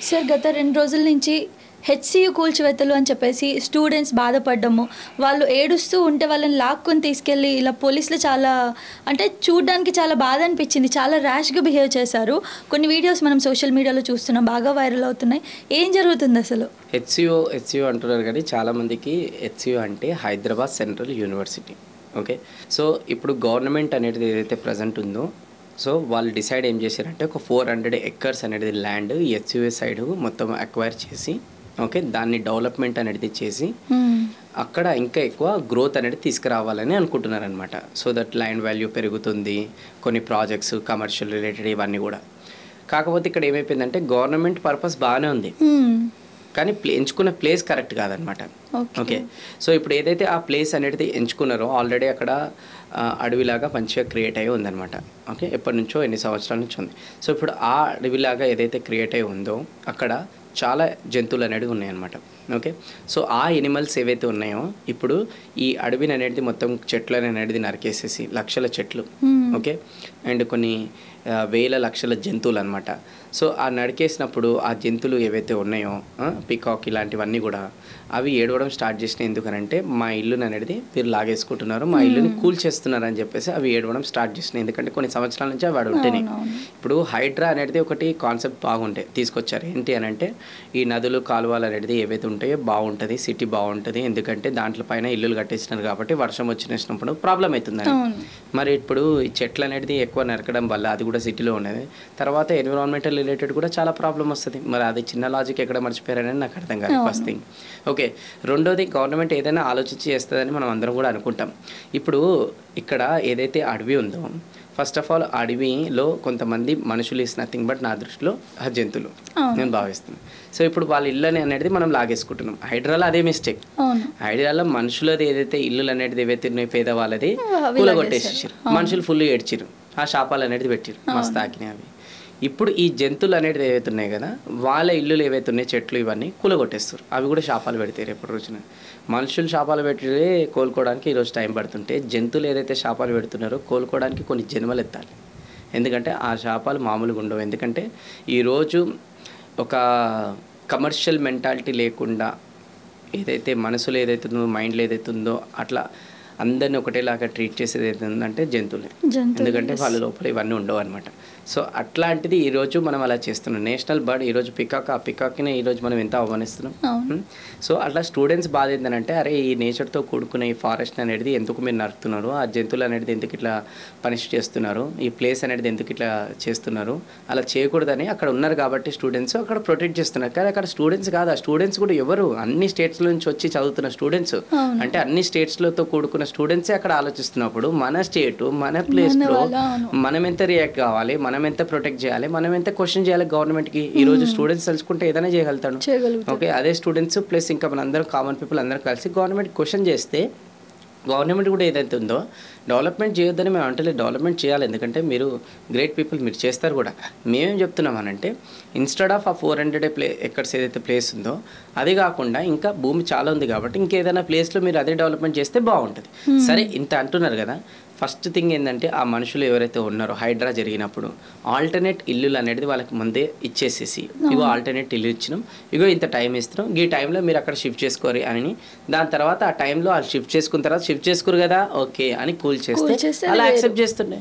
Sir గత 2 రోజుల నుంచి హెచ్సియు కూల్చివేతలు అని చెప్పేసి స్టూడెంట్స్ బాధపడ్డము, వాళ్ళు ఏడుస్తూ ఉంటే వాళ్ళని లాక్కొని తీసుకెళ్ళి ఇలా పోలీసులు చాలా అంటే చూడ్డానికి చాలా బాధ అనిపించింది. చాలా ర్యాష్గా బిహేవ్ చేశారు. కొన్ని వీడియోస్ మనం సోషల్ మీడియాలో చూస్తున్నాం, బాగా వైరల్ అవుతున్నాయి. ఏం జరుగుతుంది అసలు? హెచ్సియు అంటున్నారు కానీ చాలామందికి హెచ్సియు అంటే Hyderabad central university. Okay, so ఇప్పుడు గవర్నమెంట్ అనేది ఏదైతే ప్రజెంట్ ఉందో, సో వాళ్ళు డిసైడ్ ఏం చేశారంటే ఒక 400 acres అనేది ల్యాండ్ హెచ్సియు సైడ్ మొత్తం అక్వైర్ చేసి, ఓకే, దాన్ని డెవలప్మెంట్ అనేది చేసి అక్కడ ఇంకా ఎక్కువ గ్రోత్ అనేది తీసుకురావాలని అనుకుంటున్నారనమాట. సో దట్ ల్యాండ్ వాల్యూ పెరుగుతుంది, కొన్ని ప్రాజెక్ట్స్ కమర్షియల్ రిలేటెడ్ ఇవన్నీ కూడా. కాకపోతే ఇక్కడ ఏమైపోయిందంటే గవర్నమెంట్ పర్పస్ బాగానే ఉంది కానీ ఎంచుకున్న ప్లేస్ కరెక్ట్ కాదనమాట. ఓకే, సో ఇప్పుడు ఏదైతే ఆ ప్లేస్ అనేది ఎంచుకున్నారో ఆల్రెడీ అక్కడ అడవిలాగా మంచిగా క్రియేట్ అయ్యి ఉందన్నమాట. ఓకే, ఎప్పటి నుంచో ఎన్ని సంవత్సరాల నుంచి ఉంది. సో ఇప్పుడు ఆ అడవిలాగా ఏదైతే క్రియేట్ అయ్యి ఉందో అక్కడ చాలా జంతువులు అనేవి ఉన్నాయన్నమాట. ఓకే, సో ఆ ఎనిమల్స్ ఏవైతే ఉన్నాయో ఇప్పుడు ఈ అడవిని అనేది మొత్తం చెట్లను అనేది నరికేసేసి లక్షల చెట్లు, ఓకే, అండ్ కొన్ని వేల లక్షల జంతువులు అనమాట. సో ఆ నరికేసినప్పుడు ఆ జంతువులు ఏవైతే ఉన్నాయో పికాక్ ఇలాంటివన్నీ కూడా అవి ఏడవడం స్టార్ట్ చేసినాయి. ఎందుకనంటే మా ఇల్లుని అనేది మీరు లాగేసుకుంటున్నారు, మా ఇల్లుని కూల్ చేస్తున్నారు అని చెప్పేసి అవి ఏడవడం స్టార్ట్ చేసినాయి. ఎందుకంటే కొన్ని సంవత్సరాల నుంచి అవి ఉంటేనే. ఇప్పుడు హైడ్రా అనేది ఒకటి కాన్సెప్ట్ బాగుంటే తీసుకొచ్చారు. ఏంటి అని అంటే ఈ నదులు కాలువలు అనేది ఏవైతే ఉంటాయో బాగుంటుంది, సిటీ బాగుంటుంది. ఎందుకంటే దాంట్లో పైన ఇల్లులు కట్టేసినారు కాబట్టి వర్షం వచ్చినప్పుడు ప్రాబ్లం అవుతుందని. మరి ఇప్పుడు ఈ చెట్లు అనేది ఎక్కువ నరకడం వల్ల అది కూడా సిటీలో ఉన్నది. తర్వాత ఎన్విరాన్మెంటల్ రిలేటెడ్ కూడా చాలా ప్రాబ్లం వస్తుంది. మరి అది చిన్న లాజిక్ ఎక్కడ మర్చిపోయారని నాకు అర్థం కాదు. First thing. ఓకే, రెండోది గవర్నమెంట్ ఏదైనా ఆలోచించి చేస్తుందని మనం అందరం కూడా అనుకుంటాం. ఇప్పుడు ఇక్కడ ఏదైతే అడవి ఉందో ఫస్ట్ ఆఫ్ ఆల్ అడవిలో కొంతమంది మనుషులు ఇస్ నథింగ్ బట్ నా దృష్టిలో ఆ జంతువులు నేను భావిస్తున్నాను. సో ఇప్పుడు వాళ్ళ ఇల్లు అనేది మనం లాగేసుకుంటున్నాం. హైడ్రాలో అదే మిస్టేక్. హైడ్రాలో మనుషులది ఏదైతే ఇల్లులు అనేది ఏవైతే ఉన్నాయి పేదవాళ్ళది కూలగొట్టేసేసారు. మనుషులు ఫుల్ ఏడ్చిరు, ఆ శాపాలు అనేది పెట్టిరు, మస్తు ఆకినాయి అవి. ఇప్పుడు ఈ జంతువులు అనేది ఏవైతే ఉన్నాయి కదా వాళ్ళ ఇల్లులు ఏవైతే ఉన్నాయి చెట్లు ఇవన్నీ కూలగొట్టేస్తారు. అవి కూడా శాపాలు పెడతాయి రేపటి రోజున. మనుషులు శాపాలు పెట్టి కోలుకోవడానికి ఈరోజు టైం పడుతుంటే జంతువులు ఏదైతే శాపాలు పెడుతున్నారో కోలుకోవడానికి కొన్ని జన్మలు ఎత్తాలి. ఎందుకంటే ఆ శాపాలు మామూలుగా ఉండవు. ఎందుకంటే ఈరోజు ఒక కమర్షియల్ మెంటాలిటీ లేకుండా ఏదైతే మనసులో ఏదైతే ఉందో మైండ్లో ఏదైతే ఉందో అట్లా అందరినీ ఒకటేలాగా ట్రీట్ చేసేది ఏదైతే ఉందంటే జంతువులే. ఎందుకంటే వాళ్ళ లోపల ఇవన్నీ ఉండవు అనమాట. సో అట్లాంటిది ఈరోజు మనం అలా చేస్తున్నాం. నేషనల్ బర్డ్ ఈరోజు పికాక్, ఆ పికాక్ని ఈరోజు మనం ఎంత అవమానిస్తున్నాం. సో అట్లా స్టూడెంట్స్ బాధ ఏంటంటే అరే ఈ నేచర్తో కూడుకున్న ఈ ఫారెస్ట్ అనేది ఎందుకు మీరు నరుకుతున్నారు, ఆ జంతువులు అనేది ఎందుకు ఇట్లా పనిష్ చేస్తున్నారు, ఈ ప్లేస్ అనేది ఎందుకు ఇట్లా చేస్తున్నారు, అలా చేయకూడదని అక్కడ ఉన్నారు కాబట్టి స్టూడెంట్స్ అక్కడ ప్రొటెక్ట్ చేస్తున్నారు. కానీ అక్కడ స్టూడెంట్స్ కాదు, ఆ స్టూడెంట్స్ కూడా ఎవరు అన్ని స్టేట్స్ నుంచి వచ్చి చదువుతున్న స్టూడెంట్స్, అంటే అన్ని స్టేట్స్లతో కూడుకున్న స్టూడెంట్సే అక్కడ ఆలోచిస్తున్నప్పుడు మన స్టేట్ మన ప్లేస్లో మనం ఎంత రియాక్ట్ కావాలి, మనం ఎంత ప్రొటెక్ట్ చేయాలి, మనం ఎంత క్వశ్చన్ చేయాలి గవర్నమెంట్కి. ఈరోజు స్టూడెంట్స్ తెలుసుకుంటే ఏదైనా చేయగలుగుతాడు. ఓకే, అదే స్టూడెంట్స్ ప్లస్ ఇంకా మన అందరం కామన్ పీపుల్ అందరూ కలిసి గవర్నమెంట్ క్వశ్చన్ చేస్తే గవర్నమెంట్ కూడా ఏదైతే ఉందో డెవలప్మెంట్ చేయొద్దని మేము అంటే డెవలప్మెంట్ చేయాలి. ఎందుకంటే మీరు గ్రేట్ పీపుల్, మీరు చేస్తారు కూడా. మేమేం చెప్తున్నామనంటే ఇన్స్టెడ్ ఆఫ్ ఆ 400 acres ఏదైతే ప్లేస్ ఉందో అది కాకుండా ఇంకా భూమి చాలా ఉంది కాబట్టి ఇంకేదైనా ప్లేస్లో మీరు అదే డెవలప్మెంట్ చేస్తే బాగుంటుంది. సరే ఇంత అంటున్నారు కదా, ఫస్ట్ థింగ్ ఏంటంటే ఆ మనుషులు ఎవరైతే ఉన్నారో హైడ్రా జరిగినప్పుడు ఆల్టర్నేట్ ఇల్లులు అనేది వాళ్ళకి ముందే ఇచ్చేసేసి ఇగో ఆల్టర్నేట్ ఇల్లు ఇచ్చినాం, ఇగో ఇంత టైం ఇస్తున్నాం, ఈ టైంలో మీరు అక్కడ షిఫ్ట్ చేసుకోరు అని. దాని తర్వాత ఆ టైంలో వాళ్ళు షిఫ్ట్ చేసుకున్న తర్వాత షిఫ్ట్ చేసుకోరు కదా ఓకే అని కూల్ చేస్తే అలా యాక్సెప్ట్ చేస్తుండే.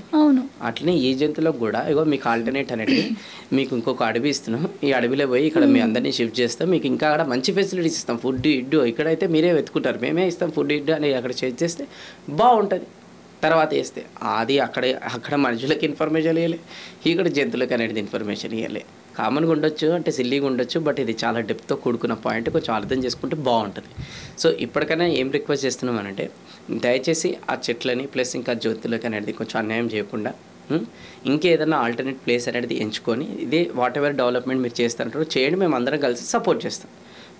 అట్లనే ఈ జంతువులకు కూడా ఇగో మీకు ఆల్టర్నేట్ అనేది మీకు ఇంకొక అడవి ఇస్తున్నాం, ఈ అడవిలో పోయి ఇక్కడ మీ అందరినీ షిఫ్ట్ చేస్తాం, మీకు ఇంకా అక్కడ మంచి ఫెసిలిటీస్ ఇస్తాం, ఫుడ్ ఇడ్డు ఇక్కడైతే మీరే వెతుకుంటారు, మేమే ఇస్తాం ఫుడ్ ఇడ్డు అని అక్కడ చేస్తే బాగుంటుంది. తర్వాత వేస్తే అది అక్కడ మనుషులకి ఇన్ఫర్మేషన్ ఇవ్వలే, ఇక్కడ జంతువులకు అనేది ఇన్ఫర్మేషన్ ఇవ్వలే. కామన్గా ఉండొచ్చు అంటే సిల్లీగా ఉండొచ్చు, బట్ ఇది చాలా డెప్త్తో కూడుకున్న పాయింట్, కొంచెం అర్థం చేసుకుంటే బాగుంటుంది. సో ఇప్పటికైనా ఏం రిక్వెస్ట్ చేస్తున్నామనంటే దయచేసి ఆ చెట్లని ప్లస్ ఇంకా జంతువులకు అనేది కొంచెం అన్యాయం చేయకుండా ఇంకేదైనా ఆల్టర్నేట్ ప్లేస్ అనేది ఎంచుకొని ఇదే వాట్ ఎవర్ డెవలప్మెంట్ మీరు చేస్తారంటారో చేయండి, మేము అందరం కలిసి సపోర్ట్ చేస్తాం.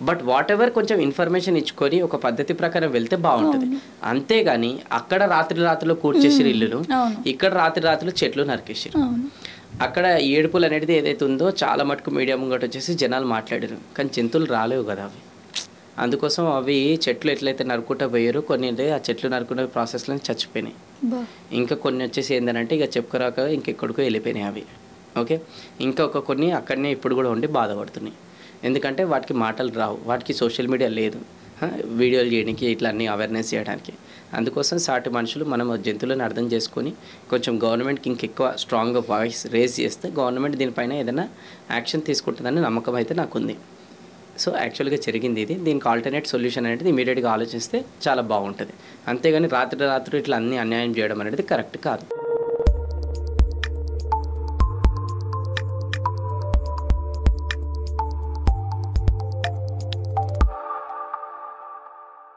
బట్ వాట్ ఎవర్ కొంచెం ఇన్ఫర్మేషన్ ఇచ్చుకొని ఒక పద్ధతి ప్రకారం వెళ్తే బాగుంటుంది. అంతేగాని అక్కడ రాత్రిలో కూర్చేసారు ఇల్లులు, ఇక్కడ రాత్రిలో చెట్లు నరికేసారు. అక్కడ ఏడుపులు అనేది ఏదైతే ఉందో చాలా మటుకు మీడియా ముంగట వచ్చేసి జనాలు మాట్లాడారు, కానీ జంతువులు రాలేవు కదా అవి. అందుకోసం అవి చెట్లు ఎట్లయితే నరుకుంటూ పోయారు, కొన్ని ఆ చెట్లు నరుకునే ప్రాసెస్లో చచ్చిపోయినాయి. ఇంకా కొన్ని వచ్చేసి ఏంటంటే ఇక చెప్పుకోరాక ఇంకెక్కడికో వెళ్ళిపోయినాయి అవి. ఓకే, ఇంకొక కొన్ని అక్కడనే ఇప్పుడు కూడా ఉండి బాధపడుతున్నాయి. ఎందుకంటే వాటికి మాటలు రావు, వాటికి సోషల్ మీడియా లేదు వీడియోలు చేయడానికి, ఇట్లా అన్నీ అవేర్నెస్ చేయడానికి. అందుకోసం సాటి మనుషులు మనం జంతువులను అర్థం చేసుకొని కొంచెం గవర్నమెంట్కి ఇంకెక్కువ స్ట్రాంగ్గా వాయిస్ రేస్ చేస్తే గవర్నమెంట్ దీనిపైన ఏదైనా యాక్షన్ తీసుకుంటుందని నమ్మకం అయితే నాకుంది. సో యాక్చువల్గా జరిగింది ఇది. దీనికి ఆల్టర్నేట్ సొల్యూషన్ అనేది ఇమీడియట్గా ఆలోచిస్తే చాలా బాగుంటుంది. అంతేగాని రాత్రి ఇట్లా అన్నీ అన్యాయం చేయడం అనేది కరెక్ట్ కాదు.